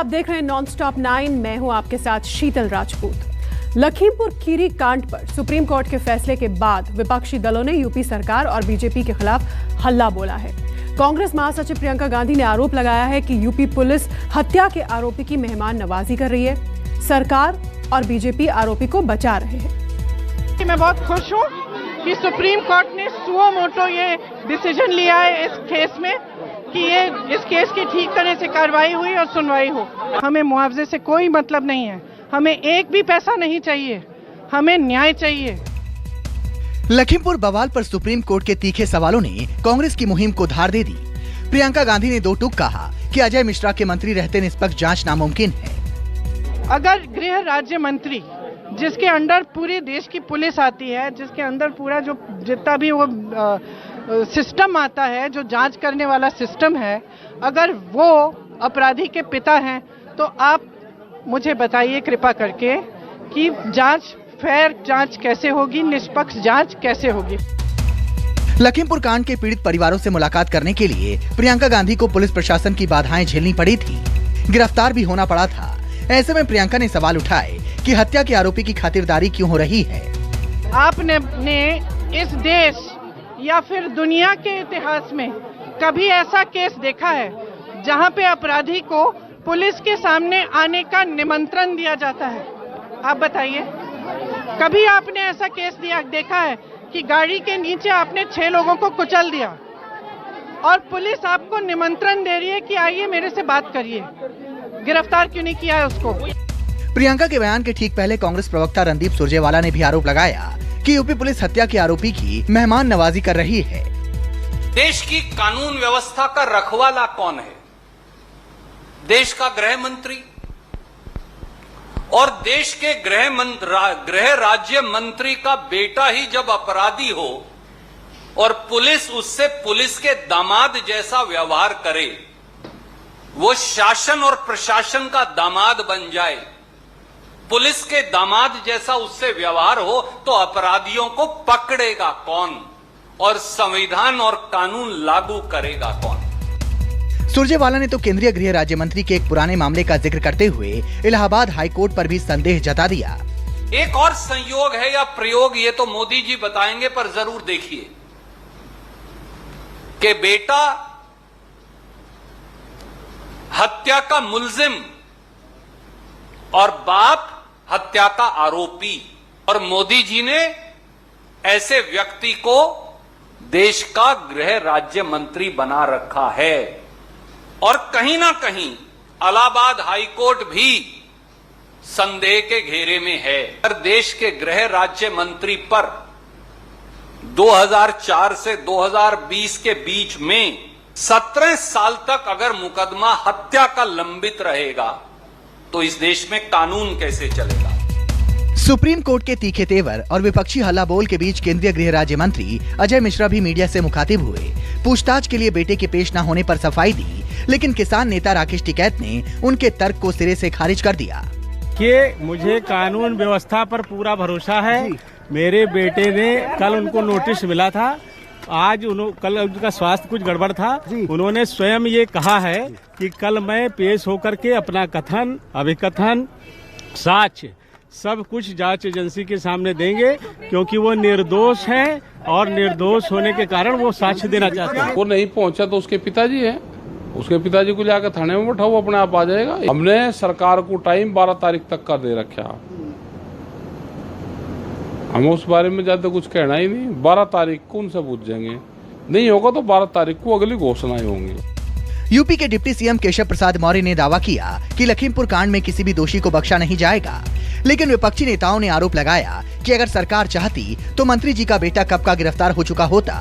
आप देख रहे हैं नॉनस्टॉप 9। मैं हूं आपके साथ शीतल राजपूत। लखीमपुर खीरी कांड पर सुप्रीम कोर्ट के फैसले के बाद विपक्षी दलों ने यूपी सरकार और बीजेपी के खिलाफ हल्ला बोला है। कांग्रेस महासचिव प्रियंका गांधी ने आरोप लगाया है कि यूपी पुलिस हत्या के आरोपी की मेहमान नवाजी कर रही है। सरकार और बीजेपी आरोपी को बचा रहे हैं। मैं बहुत खुश हूँ कि सुप्रीम कोर्ट ने सुओ मोटो ये डिसीजन लिया है इस केस में कि इस केस की ठीक तरह से कार्रवाई हुई और सुनवाई हो। हमें मुआवजे से कोई मतलब नहीं है, हमें एक भी पैसा नहीं चाहिए, हमें न्याय चाहिए। लखीमपुर बवाल पर सुप्रीम कोर्ट के तीखे सवालों ने कांग्रेस की मुहिम को धार दे दी। प्रियंका गांधी ने दो टूक कहा कि अजय मिश्रा के मंत्री रहते निष्पक्ष जांच नामुमकिन है। अगर गृह राज्य मंत्री जिसके अंडर पूरे देश की पुलिस आती है, जिसके अंदर पूरा जो जितना भी वो सिस्टम आता है, जो जांच करने वाला सिस्टम है, अगर वो अपराधी के पिता हैं तो आप मुझे बताइए कृपा करके कि जांच फेयर जांच कैसे होगी, निष्पक्ष जांच कैसे होगी। लखीमपुर कांड के पीड़ित परिवारों से मुलाकात करने के लिए प्रियंका गांधी को पुलिस प्रशासन की बाधाएं झेलनी पड़ी थी, गिरफ्तार भी होना पड़ा था। ऐसे में प्रियंका ने सवाल उठाए कि हत्या के आरोपी की खातिरदारी क्यों हो रही है। आपने इस देश या फिर दुनिया के इतिहास में कभी ऐसा केस देखा है जहां पे अपराधी को पुलिस के सामने आने का निमंत्रण दिया जाता है? आप बताइए, कभी आपने ऐसा केस देखा है कि गाड़ी के नीचे आपने 6 लोगों को कुचल दिया और पुलिस आपको निमंत्रण दे रही है कि आइए मेरे से बात करिए, गिरफ्तार क्यों नहीं किया है उसको? प्रियंका के बयान के ठीक पहले कांग्रेस प्रवक्ता रणदीप सुरजेवाला ने भी आरोप लगाया कि यूपी पुलिस हत्या के आरोपी की मेहमान नवाजी कर रही है। देश की कानून व्यवस्था का रखवाला कौन है? देश का गृह मंत्री। और देश के गृह राज्य मंत्री का बेटा ही जब अपराधी हो और पुलिस उससे पुलिस के दामाद जैसा व्यवहार करे, वो शासन और प्रशासन का दामाद बन जाए, पुलिस के दामाद जैसा उससे व्यवहार हो, तो अपराधियों को पकड़ेगा कौन और संविधान और कानून लागू करेगा कौन? सुरजेवाला ने तो केंद्रीय गृह राज्य मंत्री के एक पुराने मामले का जिक्र करते हुए इलाहाबाद हाई कोर्ट पर भी संदेह जता दिया। एक और संयोग है या प्रयोग, ये तो मोदी जी बताएंगे, पर जरूर देखिए कि बेटा हत्या का मुल्जिम और बाप हत्या का आरोपी, और मोदी जी ने ऐसे व्यक्ति को देश का गृह राज्य मंत्री बना रखा है। और कहीं ना कहीं इलाहाबाद हाई कोर्ट भी संदेह के घेरे में है। और देश के गृह राज्य मंत्री पर 2004 से 2020 के बीच में 17 साल तक अगर मुकदमा हत्या का लंबित रहेगा तो इस देश में कानून कैसे चलेगा? सुप्रीम कोर्ट के तीखे तेवर और विपक्षी हल्ला बोल के बीच केंद्रीय गृह राज्य मंत्री अजय मिश्रा भी मीडिया से मुखातिब हुए। पूछताछ के लिए बेटे के पेश न होने पर सफाई दी, लेकिन किसान नेता राकेश टिकैत ने उनके तर्क को सिरे से खारिज कर दिया कि मुझे कानून व्यवस्था पर पूरा भरोसा है। मेरे बेटे ने कल उनको नोटिस मिला था, आज कल उनका स्वास्थ्य कुछ गड़बड़ था, उन्होंने स्वयं ये कहा है कि कल मैं पेश होकर के अपना कथन, अभिकथन, साक्ष्य सब कुछ जांच एजेंसी के सामने देंगे, क्योंकि वो निर्दोष हैं और निर्दोष होने के कारण वो साक्ष्य देना चाहते हैं। वो नहीं पहुंचा तो उसके पिताजी हैं, उसके पिताजी को जाकर थाने में बैठाओ, वो अपने आप आ जाएगा। हमने सरकार को टाइम 12 तारीख तक का दे रखा, हम उस बारे में ज्यादा कुछ कहना ही नहीं। 12 तारीख को उनसे पूछ जाएंगे, नहीं होगा तो 12 तारीख को अगली घोषणाएं होंगी। यूपी के डिप्टी सीएम केशव प्रसाद मौर्य ने दावा किया कि लखीमपुर कांड में किसी भी दोषी को बख्शा नहीं जाएगा, लेकिन विपक्षी नेताओं ने आरोप लगाया कि अगर सरकार चाहती तो मंत्री जी का बेटा कब का गिरफ्तार हो चुका होता।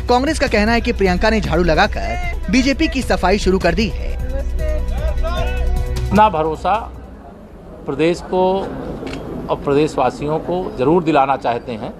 कांग्रेस का कहना है कि प्रियंका ने झाड़ू लगाकर बीजेपी की सफाई शुरू कर दी है। अपना भरोसा प्रदेश को और प्रदेशवासियों को जरूर दिलाना चाहते हैं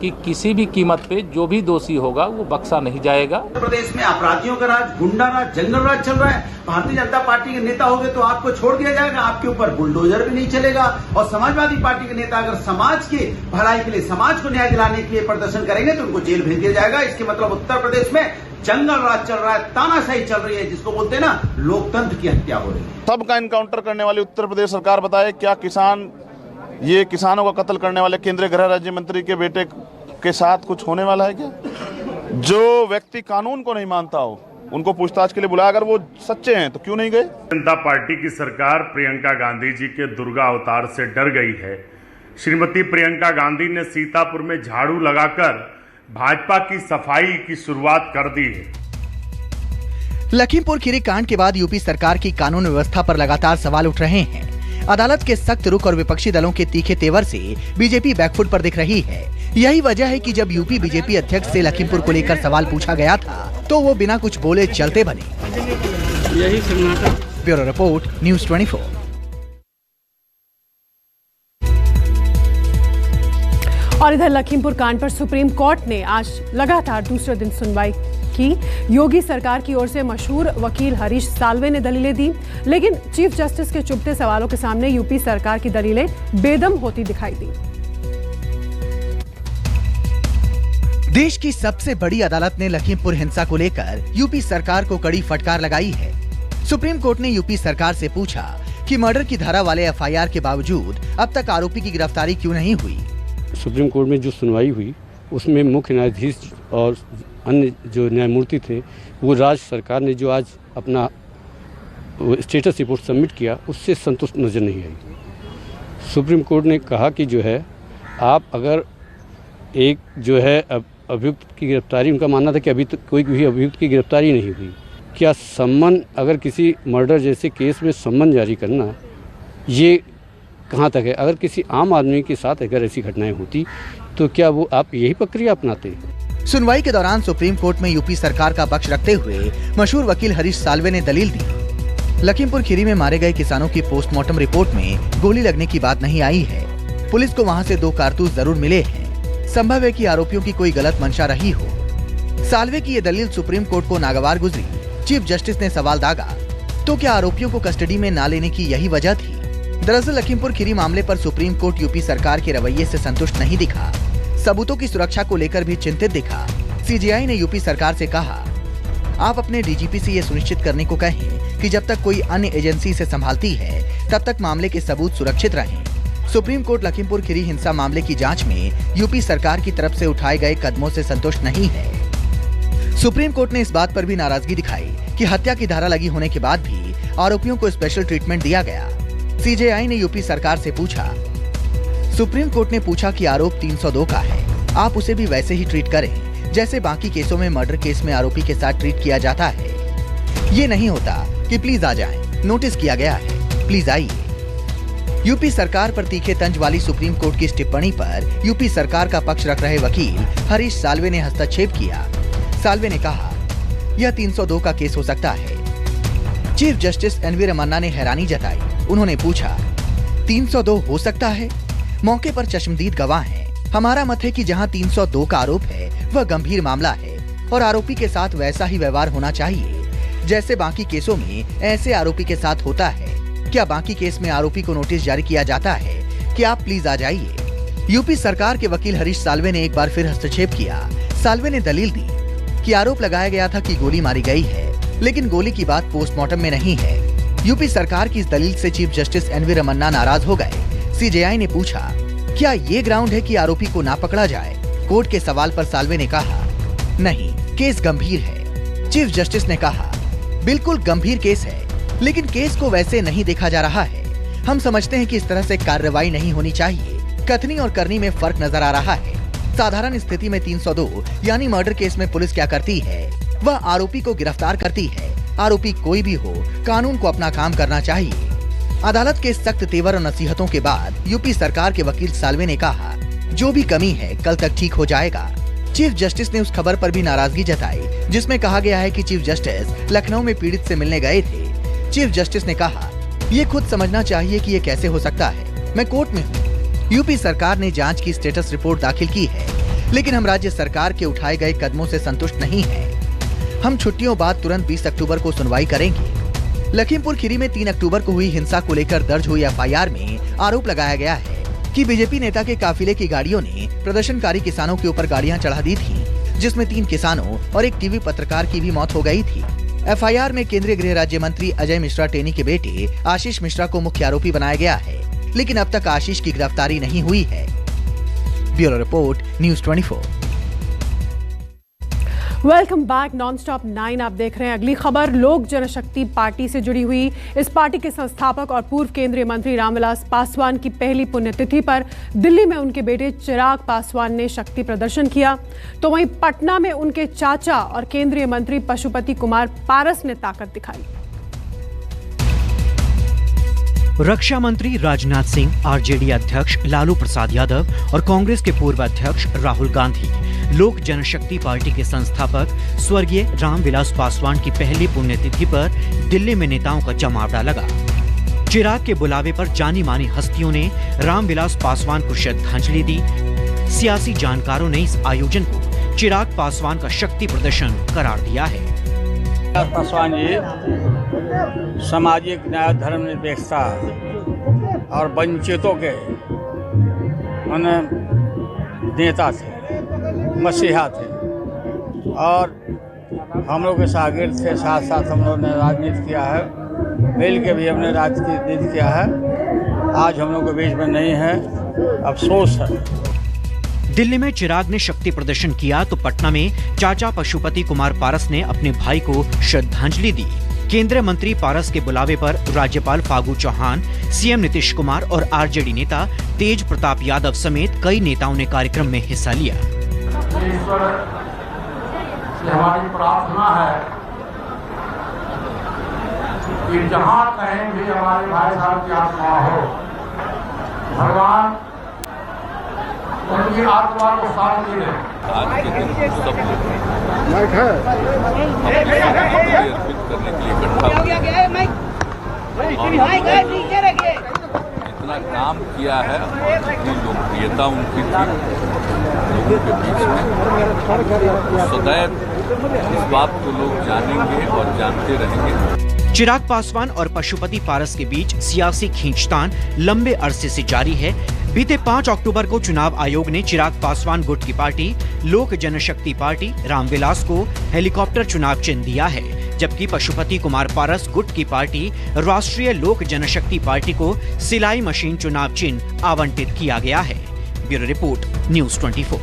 कि किसी भी कीमत पे जो भी दोषी होगा वो बख्शा नहीं जाएगा। उत्तर प्रदेश में अपराधियों का राज, गुंडा राज, जंगल राज चल रहा है। भारतीय जनता पार्टी के नेता हो गए तो आपको छोड़ दिया जाएगा, आपके ऊपर बुलडोजर भी नहीं चलेगा। और समाजवादी पार्टी के नेता अगर समाज की भलाई के लिए, समाज को न्याय दिलाने के लिए प्रदर्शन करेंगे तो उनको जेल भेज दिया जाएगा। इसके मतलब उत्तर प्रदेश में जंगल राज चल रहा है, तानाशाही चल रही है, जिसको बोलते हैं ना लोकतंत्र की हत्या हो रही है। सबका इनकाउंटर करने वाली उत्तर प्रदेश सरकार बताए क्या ये किसानों का कत्ल करने वाले केंद्रीय गृह राज्य मंत्री के बेटे के साथ कुछ होने वाला है क्या? जो व्यक्ति कानून को नहीं मानता हो उनको पूछताछ के लिए बुलाया, अगर वो सच्चे हैं तो क्यों नहीं गए? जनता पार्टी की सरकार प्रियंका गांधी जी के दुर्गा अवतार से डर गई है। श्रीमती प्रियंका गांधी ने सीतापुर में झाड़ू लगाकर भाजपा की सफाई की शुरुआत कर दी है। लखीमपुर खीरी कांड के बाद यूपी सरकार की कानून व्यवस्था पर लगातार सवाल उठ रहे हैं। अदालत के सख्त रुख और विपक्षी दलों के तीखे तेवर से बीजेपी बैकफुट पर दिख रही है। यही वजह है कि जब यूपी बीजेपी अध्यक्ष से लखीमपुर को लेकर सवाल पूछा गया था तो वो बिना कुछ बोले चलते बने। यही सुनना। Bureau report, news 24। और इधर लखीमपुर कांड पर सुप्रीम कोर्ट ने आज लगातार दूसरे दिन सुनवाई की। योगी सरकार की ओर से मशहूर वकील हरीश साल्वे ने दलीलें दी, लेकिन चीफ जस्टिस के चुभते सवालों के सामने यूपी सरकार की दलीलें बेदम होती दिखाई दी। देश की सबसे बड़ी अदालत ने लखीमपुर हिंसा को लेकर यूपी सरकार को कड़ी फटकार लगाई है। सुप्रीम कोर्ट ने यूपी सरकार से पूछा कि मर्डर की धारा वाले एफआईआर के बावजूद अब तक आरोपी की गिरफ्तारी क्यों नहीं हुई। सुप्रीम कोर्ट में जो सुनवाई हुई उसमें मुख्य न्यायाधीश और अन्य जो न्यायमूर्ति थे वो राज्य सरकार ने जो आज अपना स्टेटस रिपोर्ट सबमिट किया उससे संतुष्ट नजर नहीं आई। सुप्रीम कोर्ट ने कहा कि जो है आप अगर एक जो है अभियुक्त की गिरफ्तारी, उनका मानना था कि अभी तक कोई भी अभियुक्त की गिरफ्तारी नहीं हुई। क्या सम्मन, अगर किसी मर्डर जैसे केस में सम्मन जारी करना ये कहाँ तक है? अगर किसी आम आदमी के साथ अगर ऐसी घटनाएं होती तो क्या वो आप यही प्रक्रिया अपनाते? सुनवाई के दौरान सुप्रीम कोर्ट में यूपी सरकार का पक्ष रखते हुए मशहूर वकील हरीश साल्वे ने दलील दी। लखीमपुर खीरी में मारे गए किसानों की पोस्टमार्टम रिपोर्ट में गोली लगने की बात नहीं आई है। पुलिस को वहां से 2 कारतूस जरूर मिले हैं। संभव है कि आरोपियों की कोई गलत मंशा रही हो। साल्वे की ये दलील सुप्रीम कोर्ट को नागवार गुजरी। चीफ जस्टिस ने सवाल दागा, तो क्या आरोपियों को कस्टडी में न लेने की यही वजह थी? दरअसल लखीमपुर खीरी मामले पर सुप्रीम कोर्ट यूपी सरकार के रवैये से संतुष्ट नहीं दिखा। सबूतों की सुरक्षा को लेकर भी चिंतित दिखा। सीजेआई ने यूपी सरकार से कहा, आप अपने डीजीपी से ये सुनिश्चित करने को कहें कि जब तक कोई अन्य एजेंसी से संभालती है तब तक मामले के सबूत सुरक्षित रहें। सुप्रीम कोर्ट लखीमपुर खीरी हिंसा मामले की जांच में यूपी सरकार की तरफ से उठाए गए कदमों से संतुष्ट नहीं है। सुप्रीम कोर्ट ने इस बात पर भी नाराजगी दिखाई कि हत्या की धारा लगी होने के बाद भी आरोपियों को स्पेशल ट्रीटमेंट दिया गया। सीजेआई ने यूपी सरकार से पूछा, सुप्रीम कोर्ट ने पूछा कि आरोप 302 का है, आप उसे भी वैसे ही ट्रीट करें जैसे बाकी केसों में मर्डर केस में आरोपी के साथ ट्रीट किया जाता है। ये नहीं होता कि प्लीज आ जाएं, नोटिस किया गया है, प्लीज आइए। यूपी सरकार पर तीखे तंज वाली सुप्रीम कोर्ट की इस टिप्पणी पर यूपी सरकार का पक्ष रख रहे वकील हरीश साल्वे ने हस्तक्षेप किया। साल्वे ने कहा, यह 302 का केस हो सकता है। चीफ जस्टिस एनवी रमन्ना ने हैरानी जताई। उन्होंने पूछा, 302 हो सकता है? मौके पर चश्मदीद गवाह हैं। हमारा मत है कि जहां 302 का आरोप है वह गंभीर मामला है और आरोपी के साथ वैसा ही व्यवहार होना चाहिए जैसे बाकी केसों में ऐसे आरोपी के साथ होता है। क्या बाकी केस में आरोपी को नोटिस जारी किया जाता है कि आप प्लीज आ जाइए? यूपी सरकार के वकील हरीश साल्वे ने एक बार फिर हस्तक्षेप किया। साल्वे ने दलील दी कि आरोप लगाया गया था कि गोली मारी गई है, लेकिन गोली की बात पोस्टमार्टम में नहीं है। यूपी सरकार की इस दलील से चीफ जस्टिस एनवी रमन्ना नाराज हो गए। सीजेआई ने पूछा, क्या ये ग्राउंड है कि आरोपी को ना पकड़ा जाए? कोर्ट के सवाल पर साल्वे ने कहा, नहीं, केस गंभीर है। चीफ जस्टिस ने कहा, बिल्कुल गंभीर केस है, लेकिन केस को वैसे नहीं देखा जा रहा है। हम समझते हैं कि इस तरह से कार्रवाई नहीं होनी चाहिए। कथनी और करनी में फर्क नजर आ रहा है। साधारण स्थिति में 302 यानी मर्डर केस में पुलिस क्या करती है? वह आरोपी को गिरफ्तार करती है। आरोपी कोई भी हो, कानून को अपना काम करना चाहिए। अदालत के सख्त तेवर और नसीहतों के बाद यूपी सरकार के वकील साल्वे ने कहा, जो भी कमी है कल तक ठीक हो जाएगा। चीफ जस्टिस ने उस खबर पर भी नाराजगी जताई जिसमें कहा गया है कि चीफ जस्टिस लखनऊ में पीड़ित से मिलने गए थे। चीफ जस्टिस ने कहा, ये खुद समझना चाहिए कि ये कैसे हो सकता है। मैं कोर्ट में हूँ। यूपी सरकार ने जांच की स्टेटस रिपोर्ट दाखिल की है। लेकिन हम राज्य सरकार के उठाए गए कदमों से संतुष्ट नहीं हैं। हम छुट्टियों बाद तुरंत 20 अक्टूबर को सुनवाई करेंगे। लखीमपुर खीरी में 3 अक्टूबर को हुई हिंसा को लेकर दर्ज हुई एफआईआर में आरोप लगाया गया है कि बीजेपी नेता के काफिले की गाड़ियों ने प्रदर्शनकारी किसानों के ऊपर गाड़ियां चढ़ा दी थी, जिसमें 3 किसानों और एक टीवी पत्रकार की भी मौत हो गई थी। एफआईआर में केंद्रीय गृह राज्य मंत्री अजय मिश्रा टेनी के बेटे आशीष मिश्रा को मुख्य आरोपी बनाया गया है, लेकिन अब तक आशीष की गिरफ्तारी नहीं हुई है। Bureau report, news 24। Welcome back. Non stop 9 आप देख रहे हैं। अगली खबर लोक जनशक्ति पार्टी से जुड़ी हुई। इस पार्टी के संस्थापक और पूर्व केंद्रीय मंत्री रामविलास पासवान की पहली पुण्यतिथि पर दिल्ली में उनके बेटे चिराग पासवान ने शक्ति प्रदर्शन किया, तो वहीं पटना में उनके चाचा और केंद्रीय मंत्री पशुपति कुमार पारस ने ताकत दिखाई। रक्षा मंत्री राजनाथ सिंह, आरजेडी अध्यक्ष लालू प्रसाद यादव और कांग्रेस के पूर्व अध्यक्ष राहुल गांधी लोक जनशक्ति पार्टी के संस्थापक स्वर्गीय रामविलास पासवान की पहली पुण्यतिथि पर दिल्ली में नेताओं का जमावड़ा लगा। चिराग के बुलावे पर जानी मानी हस्तियों ने रामविलास पासवान को श्रद्धांजलि दी। सियासी जानकारों ने इस आयोजन को चिराग पासवान का शक्ति प्रदर्शन करार दिया है। पासवान जी सामाजिक न्याय, धर्मनिरपेक्षता और वंचितों के नेता थे, मसीहा थे और हम लोग के शागिर्द थे। साथ साथ हम लोग ने राजनीति किया है, मिल के भी हमने राजनीति किया है। आज हम लोग के बीच में नहीं है, अफसोस है। दिल्ली में चिराग ने शक्ति प्रदर्शन किया तो पटना में चाचा पशुपति कुमार पारस ने अपने भाई को श्रद्धांजलि दी। केंद्रीय मंत्री पारस के बुलावे पर राज्यपाल फागू चौहान, सीएम नीतीश कुमार और आरजेडी नेता तेज प्रताप यादव समेत कई नेताओं ने कार्यक्रम में हिस्सा लिया। ईश्वर से हमारी प्रार्थना है कि जहाँ कहीं भी हमारे भाई साहब की आत्मा हो, भगवान उनकी आत्मा को शांति दे। आज के दिन सब अर्पित करने के लिए इतना काम किया है, इतनी लोकप्रियता उनकी थी लोगों के बीच में, सदैव इस बात को लोग जानेंगे और जानते रहेंगे। चिराग पासवान और पशुपति पारस के बीच सियासी खींचतान लंबे अरसे से जारी है। बीते 5 अक्टूबर को चुनाव आयोग ने चिराग पासवान गुट की पार्टी लोक जनशक्ति पार्टी रामविलास को हेलीकॉप्टर चुनाव चिन्ह दिया है, जबकि पशुपति कुमार पारस गुट की पार्टी राष्ट्रीय लोक जनशक्ति पार्टी को सिलाई मशीन चुनाव चिन्ह आवंटित किया गया है। Bureau report, news 24।